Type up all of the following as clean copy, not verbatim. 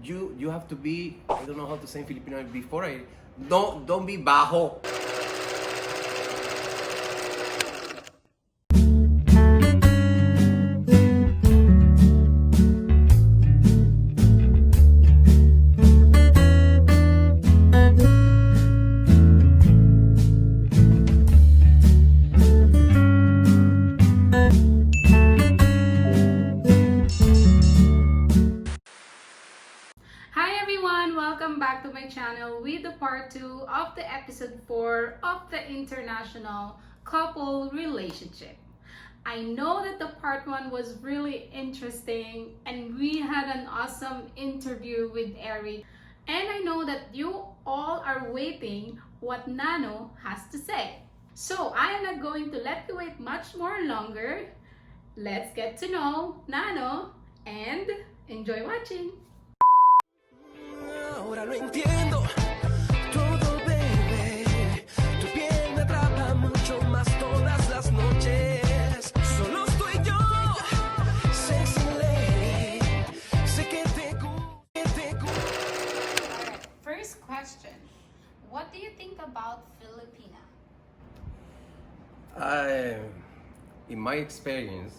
you have to be, I don't know how to say in Filipino before I don't be bajo. Hi everyone! Welcome back to my channel with the part 2 of the episode 4 of the international couple relationship. I know that the part 1 was really interesting and we had an awesome interview with Eric. And I know that you all are waiting what Nano has to say. So I am not going to let you wait much more longer. Let's get to know Nano and enjoy watching! Ahora lo entiendo todo, baby. Tu piel me atrapa mucho más todas las noches. Solo estoy yo, sexy lady. Sé que te Alright, first question. What do you think about Filipina? In my experience,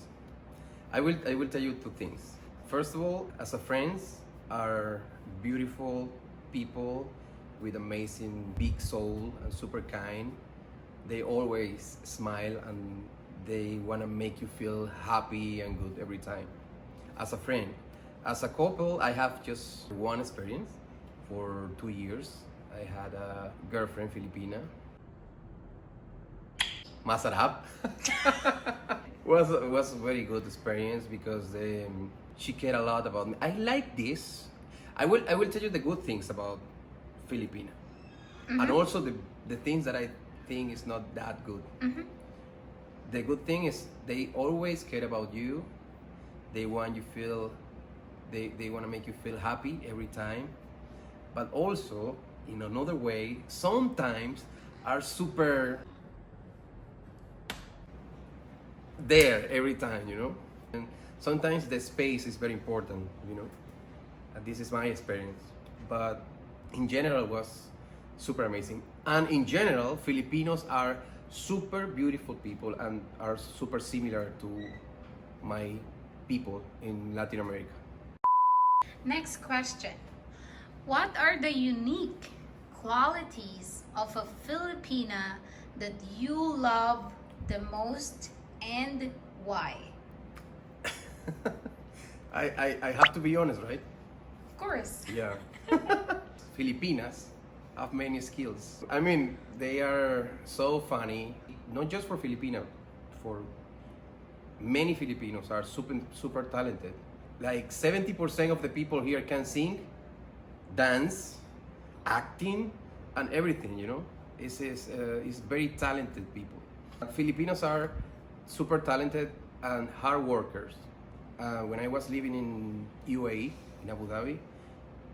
I will tell you two things. First of all, as a friends, are beautiful people with amazing big soul and super kind. They always smile and they want to make you feel happy and good every time. As a friend, as a couple, I have just one experience. For 2 years, I had a girlfriend, Filipina. Masarap. was a very good experience because she cared a lot about me. I like this. I will tell you the good things about Filipina, and also the things that I think is not that good. The good thing is they always care about you. They want you feel. They want to make you feel happy every time, but also in another way, sometimes are super there every time, you know. And sometimes the space is very important, you know. And this is my experience, but in general it was super amazing. And in general, Filipinos are super beautiful people and are super similar to my people in Latin America. Next question. What are the unique qualities of a Filipina that you love the most and why? I have to be honest, right? Of course. Yeah. Filipinas have many skills. I mean, they are so funny, not just for Filipina, for many Filipinos are super talented. Like 70% of the people here can sing, dance, acting, and everything, you know? It's very talented people. Filipinos are super talented and hard workers. When I was living in UAE, in Abu Dhabi,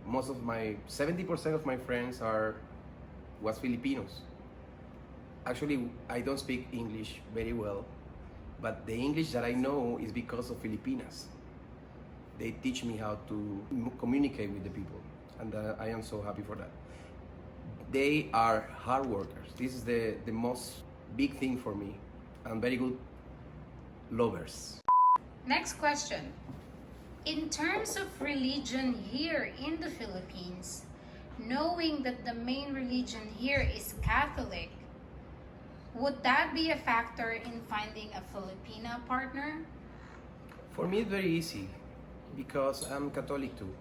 70% of my friends was Filipinos. Actually, I don't speak English very well, but the English that I know is because of Filipinas. They teach me how to communicate with the people, and I am so happy for that. They are hard workers. This is the most big thing for me, and very good lovers. Next question. In terms of religion here in the Philippines, knowing that the main religion here is Catholic, would that be a factor in finding a Filipina partner? For me, it's very easy because I'm Catholic too.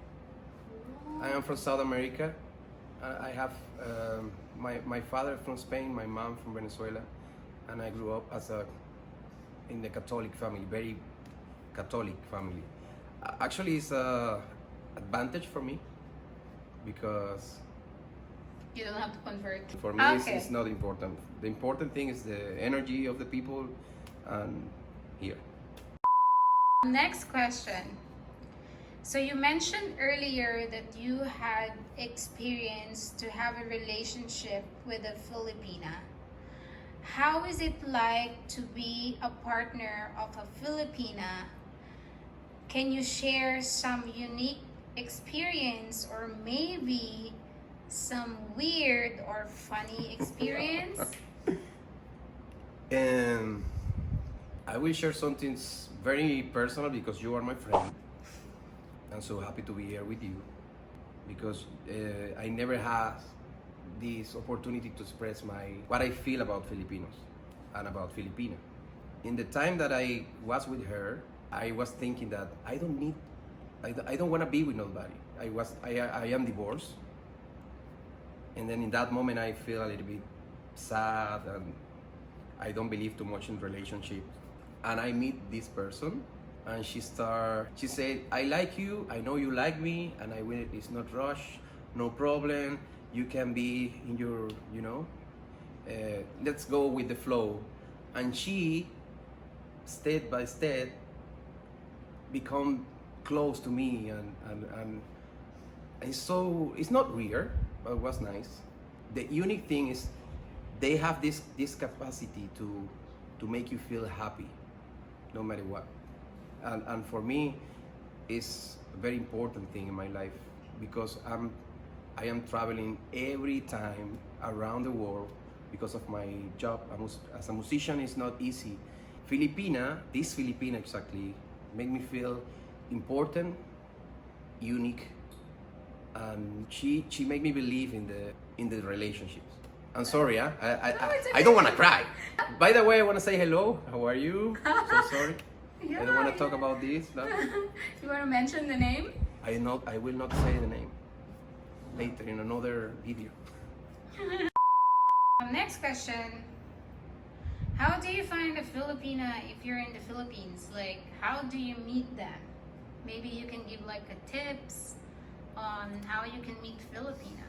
I am from South America. I have my father from Spain, my mom from Venezuela, and I grew up in the Catholic family, very Catholic family. Actually, it's a advantage for me because You don't have to convert. for me Okay. it's not important. The important thing is the energy of the people and here. Next question. So you mentioned earlier that you had experience to have a relationship with a Filipina. How is it like to be a partner of a Filipina? Can you share some unique experience or maybe some weird or funny experience? And I will share something very personal because you are my friend. I'm so happy to be here with you because I never had this opportunity to express what I feel about Filipinos and about Filipina. In the time that I was with her, I was thinking that I don't want to be with nobody. I am divorced, and then in that moment I feel a little bit sad and I don't believe too much in relationships. And I meet this person, and she said, I like you, I know you like me, and it's not rush, no problem. You can be in your, let's go with the flow. And she, step by step, become close to me, and it's not weird, but it was nice. The unique thing is they have this capacity to make you feel happy no matter what, and for me it's a very important thing in my life because I am traveling every time around the world because of my job as a musician. It's not easy. This Filipina exactly make me feel important, unique, and she made me believe in the relationships. I'm sorry, it's I don't want to cry. By the way, I want to say hello. How are you? So sorry. Yeah, I don't want to talk about this. No? You want to mention the name? I will not say the name later in another video. Next question. How do you find a Filipina if you're in the Philippines? Like, how do you meet them? Maybe you can give like a tips on how you can meet Filipina.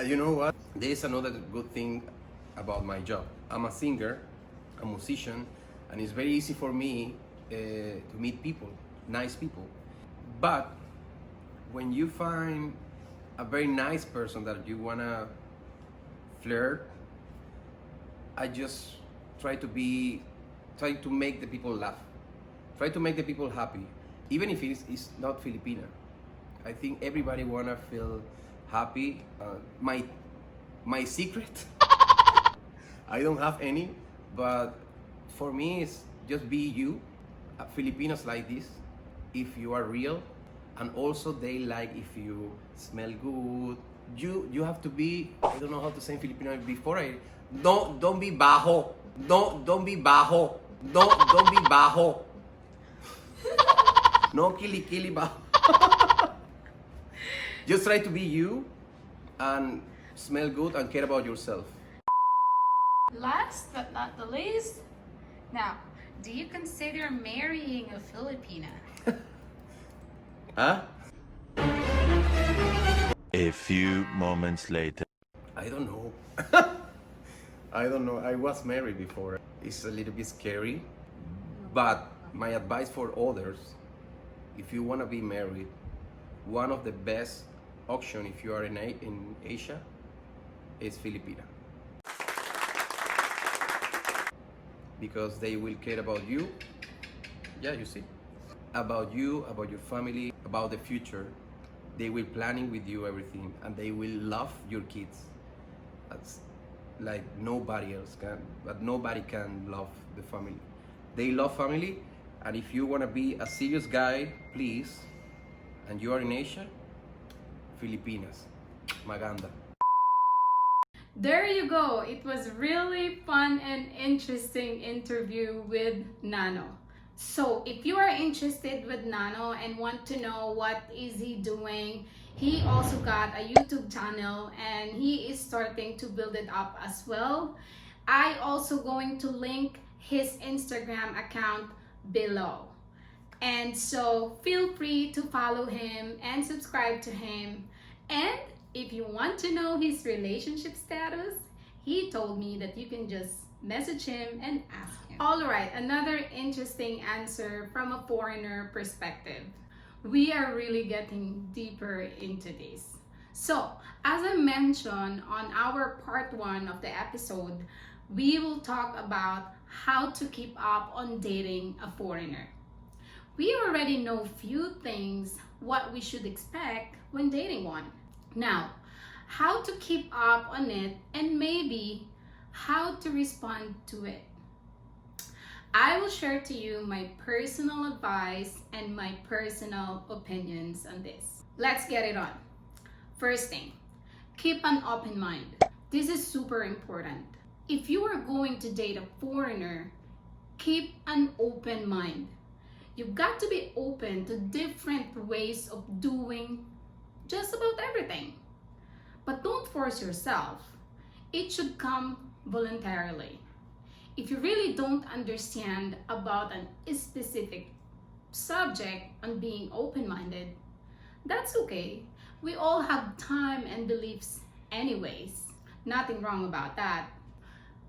You know what? There is another good thing about my job. I'm a singer, a musician, and it's very easy for me to meet people, nice people. But when you find a very nice person that you wanna flirt, I just try to make the people laugh, try to make the people happy, even if it's not Filipina. I think everybody wanna feel happy. My secret, I don't have any, but for me it's just be you. Filipinos like this if you are real, and also they like if you smell good. You have to be, I don't know how to say in Filipino before don't be bajo. Don't be bajo. Don't be bajo. No kili bajo. Just try to be you and smell good and care about yourself. Last but not the least, now, do you consider marrying a Filipina? Huh? A few moments later. I don't know. I don't know. I was married before. It's a little bit scary, but my advice for others, if you want to be married, one of the best option if you are in Asia is Filipina, because they will care about you. Yeah, you see, about you, about your family, about the future. They will planning with you everything, and they will love your kids. That's like nobody else can, but nobody can love the family. They love family, and if you want to be a serious guy, please, and you are in Asia, Filipinas, maganda. There you go. It was really fun and interesting interview with Nano. So if you are interested with Nano and want to know what is he doing, he also got a YouTube channel and he is starting to build it up as well. I also going to link his Instagram account below. And so feel free to follow him and subscribe to him. And if you want to know his relationship status, he told me that you can just message him and ask him. All right, another interesting answer from a foreigner perspective. We are really getting deeper into this. So, as I mentioned on our part 1 of the episode, we will talk about how to keep up on dating a foreigner. We already know few things what we should expect when dating one. Now, how to keep up on it and maybe how to respond to it. I will share to you my personal advice and my personal opinions on this. Let's get it on. First thing, keep an open mind. This is super important. If you are going to date a foreigner, keep an open mind. You've got to be open to different ways of doing just about everything. But don't force yourself. It should come voluntarily. If you really don't understand about a specific subject on being open-minded, that's okay. We all have time and beliefs anyways. Nothing wrong about that.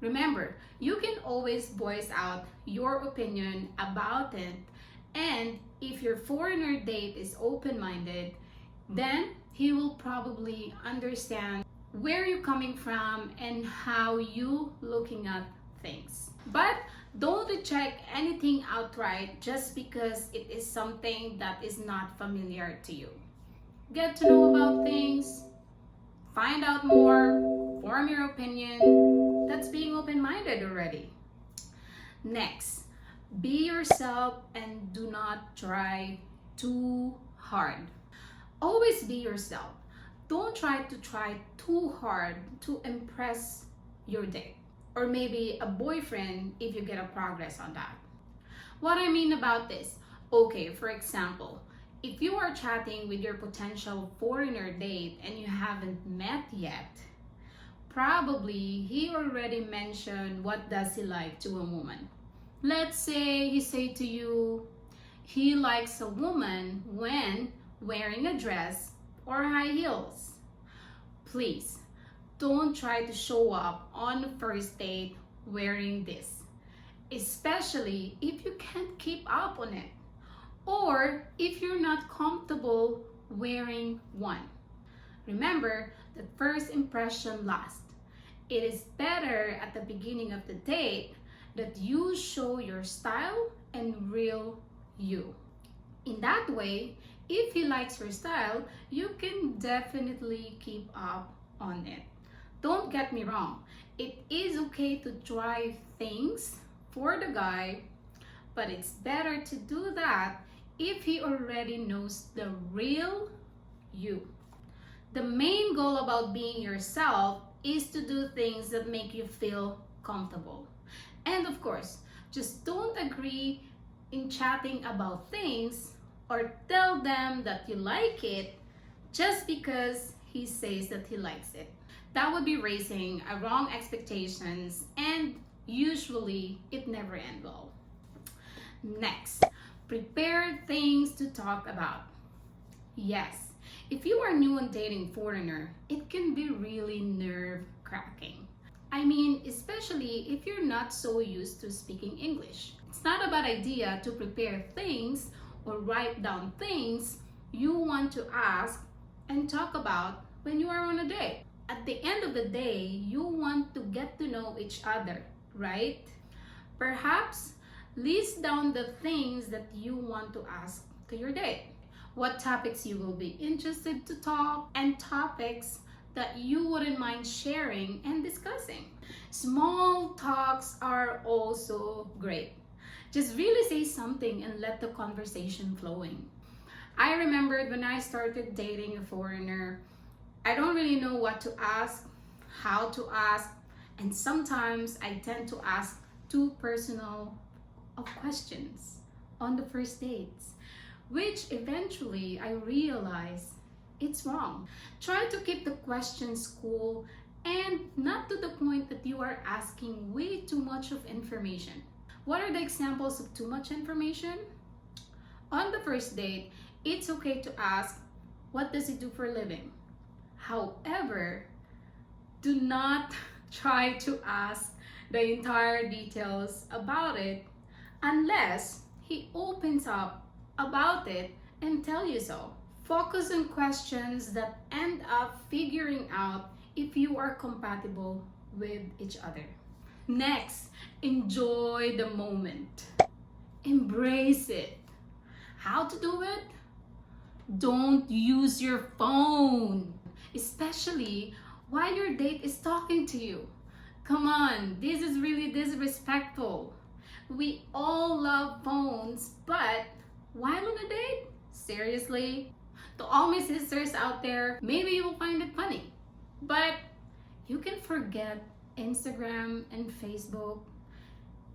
Remember, you can always voice out your opinion about it, and if your foreigner date is open-minded, then he will probably understand where you're coming from and how you looking at things. But don't reject anything outright just because it is something that is not familiar to you. Get to know about things, find out more, form your opinion. That's being open-minded already. Next, be yourself and do not try too hard. Always be yourself. Don't try too hard to impress your date or maybe a boyfriend if you get a progress on that. What I mean about this, okay, for example, if you are chatting with your potential foreigner date and you haven't met yet, probably he already mentioned what does he like to a woman. Let's say he say to you, he likes a woman when wearing a dress or high heels. Please, don't try to show up on the first date wearing this, especially if you can't keep up on it or if you're not comfortable wearing one. Remember that first impression lasts. It is better at the beginning of the date that you show your style and real you. In that way, if he likes your style, you can definitely keep up on it. Don't get me wrong, it is okay to try things for the guy, but it's better to do that if he already knows the real you. The main goal about being yourself is to do things that make you feel comfortable. And of course, just don't agree in chatting about things or tell them that you like it just because he says that he likes it. That would be raising a wrong expectations and usually it never ends well. Next, prepare things to talk about. Yes, if you are new on dating foreigner, it can be really nerve-wracking. I mean, especially if you're not so used to speaking English. It's not a bad idea to prepare things or write down things you want to ask and talk about when you are on a date. At the end of the day, you want to get to know each other, right? Perhaps list down the things that you want to ask to your date. What topics you will be interested to talk and topics that you wouldn't mind sharing and discussing. Small talks are also great. Just really say something and let the conversation flowing. I remembered when I started dating a foreigner, I don't really know what to ask, how to ask, and sometimes I tend to ask too personal of questions on the first dates, which eventually I realized it's wrong. Try to keep the questions cool and not to the point that you are asking way too much of information. What are the examples of too much information? On the first date, it's okay to ask, what does he do for a living? However, do not try to ask the entire details about it unless he opens up about it and tell you so. Focus on questions that end up figuring out if you are compatible with each other. Next, enjoy the moment. Embrace it. How to do it? Don't use your phone, especially while your date is talking to you. Come on, this is really disrespectful. We all love phones, but while on a date? Seriously? To all my sisters out there, maybe you will find it funny, but you can forget Instagram and Facebook,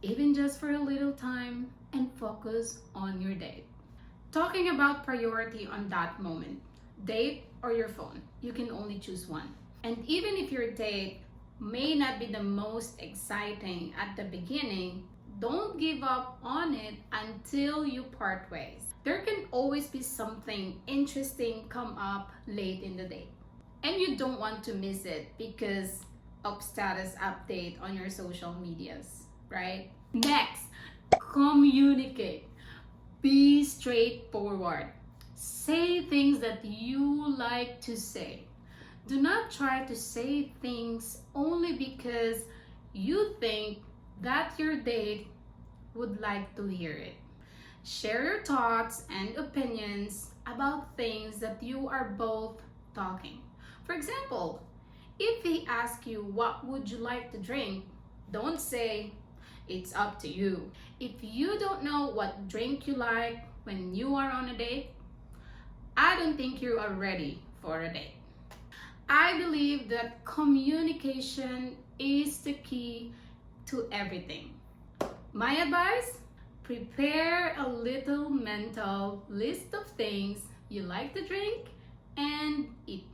even just for a little time, and focus on your date. Talking about priority on that moment, date or your phone, you can only choose one. And even if your date may not be the most exciting at the beginning, don't give up on it until you part ways. There can always be something interesting come up late in the day. And you don't want to miss it because of status update on your social medias, right? Next, communicate. Be straightforward. Say things that you like to say. Do not try to say things only because you think that your date would like to hear it. Share your thoughts and opinions about things that you are both talking. For example, if he asks you what would you like to drink, don't say it's up to you. If you don't know what drink you like when you are on a date, I don't think you are ready for a date. I believe that communication is the key to everything. My advice: prepare a little mental list of things you like to drink and eat.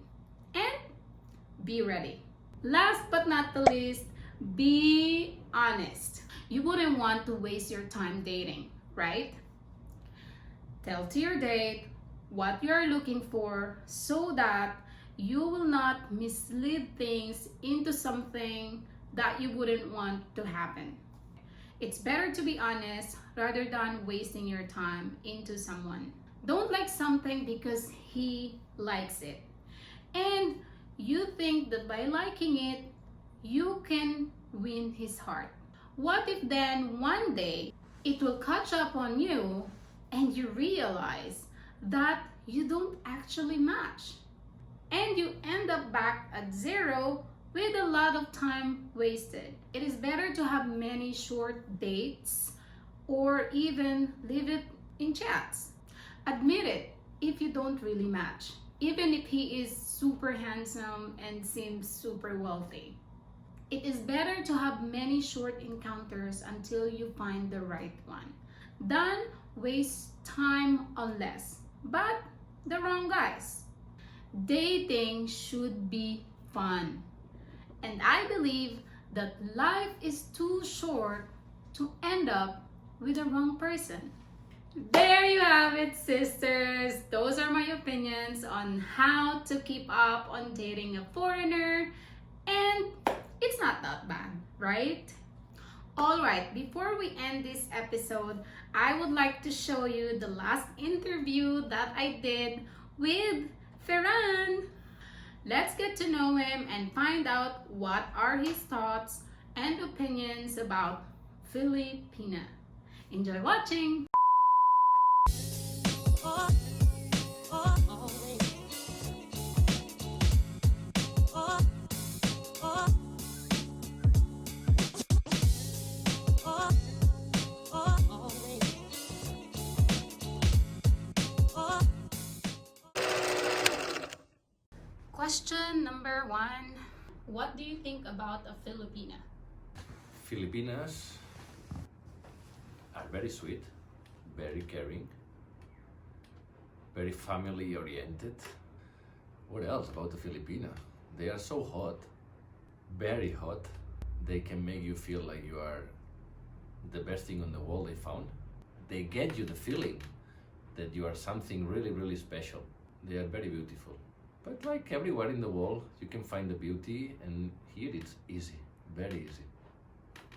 And be ready. Last but not the least, be honest. You wouldn't want to waste your time dating, right? Tell to your date what you are looking for so that you will not mislead things into something that you wouldn't want to happen. It's better to be honest rather than wasting your time into someone. Don't like something because he likes it. And you think that by liking it, you can win his heart. What if then one day it will catch up on you and you realize that you don't actually match? And you end up back at zero with a lot of time wasted. It is better to have many short dates or even leave it in chats. Admit it if you don't really match, even if he is super handsome and seems super wealthy. It is better to have many short encounters until you find the right one than waste time on less, but the wrong guys. Dating should be fun. And I believe that life is too short to end up with the wrong person. There you have it, sisters. Those are my opinions on how to keep up on dating a foreigner. And it's not that bad, right? Alright, before we end this episode, I would like to show you the last interview that I did with Faran. Let's get to know him and find out what are his thoughts and opinions about Filipina. Enjoy watching! Question number 1. What do you think about a Filipina? Filipinas are very sweet, very caring, very family oriented. What else about the Filipina? They are so hot, very hot. They can make you feel like you are the best thing on the world they found. They get you the feeling that you are something really, really special. They are very beautiful. But like everywhere in the world, you can find the beauty, and here it's easy, very easy.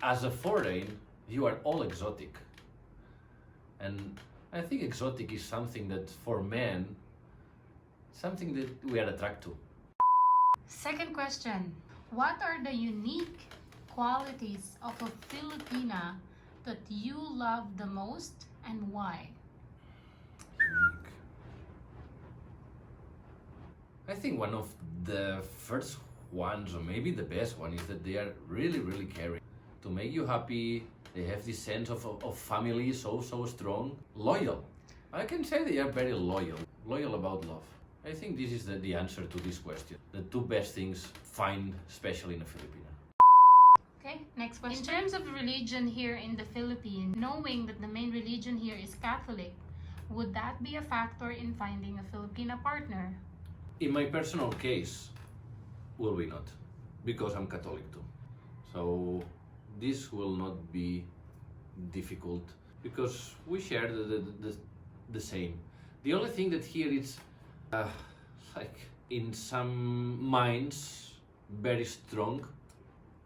As a foreign, you are all exotic. And I think exotic is something that for men, something that we are attracted to. Second question. What are the unique qualities of a Filipina that you love the most and why? Unique. I think one of the first ones, or maybe the best one, is that they are really, really caring. To make you happy, they have this sense of family so strong. Loyal. I can say they are very loyal. Loyal about love. I think this is the answer to this question. The two best things find special in a Filipina. Okay, next question. In terms of religion here in the Philippines, knowing that the main religion here is Catholic, would that be a factor in finding a Filipina partner? In my personal case, will be not, because I'm Catholic too. So this will not be difficult because we share the same. The only thing that here is like in some minds very strong.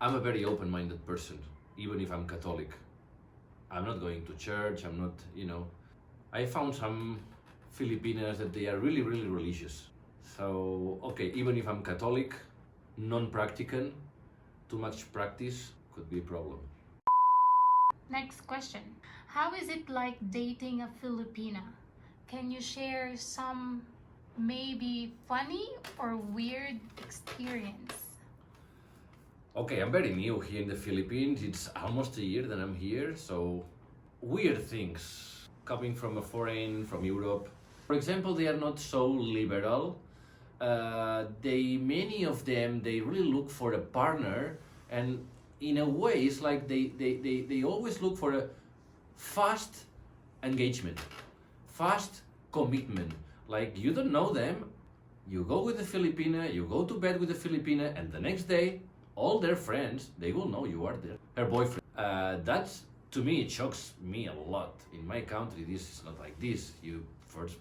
I'm a very open-minded person, even if I'm Catholic. I'm not going to church, I'm not, I found some Filipinas that they are really, really religious. So, okay, even if I'm Catholic, non-practicant, too much practice could be a problem. Next question. How is it like dating a Filipina? Can you share some maybe funny or weird experience? Okay, I'm very new here in the Philippines. It's almost a year that I'm here, so weird things coming from from Europe. For example, they are not so liberal. Many of them, they really look for a partner, and in a way, it's like they always look for a fast engagement, fast commitment. Like you don't know them, you go with the Filipina, you go to bed with the Filipina, and the next day, all their friends, they will know you are there. Her boyfriend. That's, to me, it shocks me a lot. In my country, this is not like this. You first,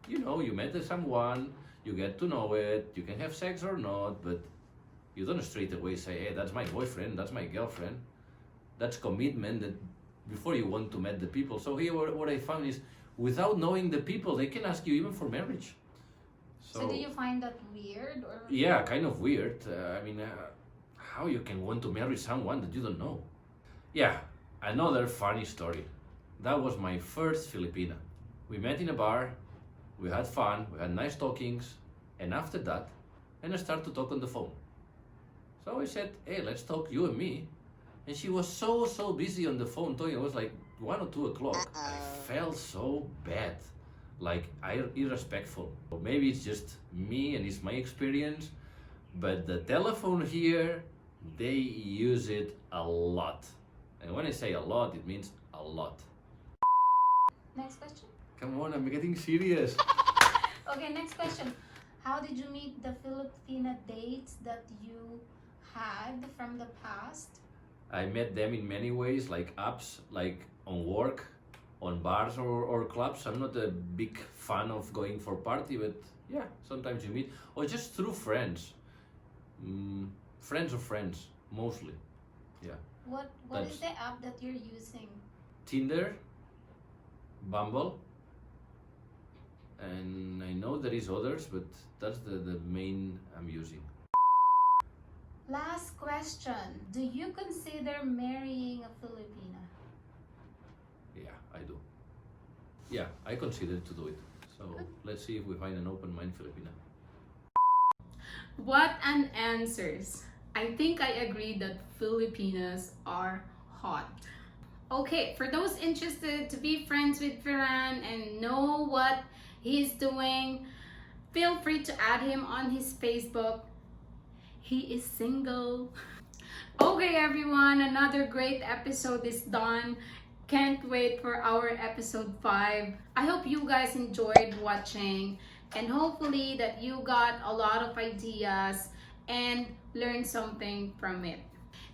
you met someone, you get to know it, you can have sex or not, but you don't straight away say, hey, that's my boyfriend, that's my girlfriend. That's commitment that before you want to meet the people. So here what I found is, without knowing the people, they can ask you even for marriage. So do you find that weird? Or? Yeah, kind of weird. How you can want to marry someone that you don't know? Yeah, another funny story. That was my first Filipina. We met in a bar, we had fun, we had nice talkings, and after that, I started to talk on the phone. So I said, hey, let's talk, you and me. And she was so busy on the phone talking. It was like 1 or 2 o'clock. I felt so bad, like irrespectful. Or maybe it's just me and it's my experience, but the telephone here, they use it a lot. And when I say a lot, it means a lot. Next question. Come on, I'm getting serious. Okay, next question. How did you meet the Filipina dates that you had from the past? I met them in many ways, like apps, like on work, on bars or clubs. I'm not a big fan of going for party, but yeah, sometimes you meet. Or just through friends. Friends of friends, mostly. Yeah. What is the app that you're using? Tinder, Bumble, and I know there is others, but that's the main I'm using. Last question. Do you consider marrying a Filipina? Yeah, I do. Yeah, I consider to do it. So let's see if we find an open mind Filipina. What an answers. I think I agree that Filipinas are hot. Okay, for those interested to be friends with Faran and know what he's doing, feel free to add him on his Facebook. He is single. Okay, everyone, another great episode is done. Can't wait for our episode 5. I hope you guys enjoyed watching, and hopefully that you got a lot of ideas and learned something from it.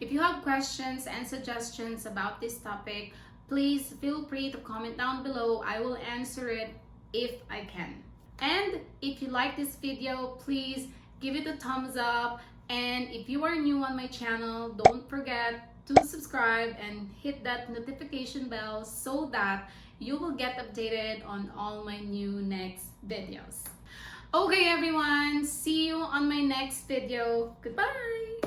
If you have questions and suggestions about this topic, please feel free to comment down below. I will answer it if I can. And if you like this video, please give it a thumbs up. And if you are new on my channel, don't forget to subscribe and hit that notification bell so that you will get updated on all my new next videos. Okay, everyone, see you on my next video. Goodbye.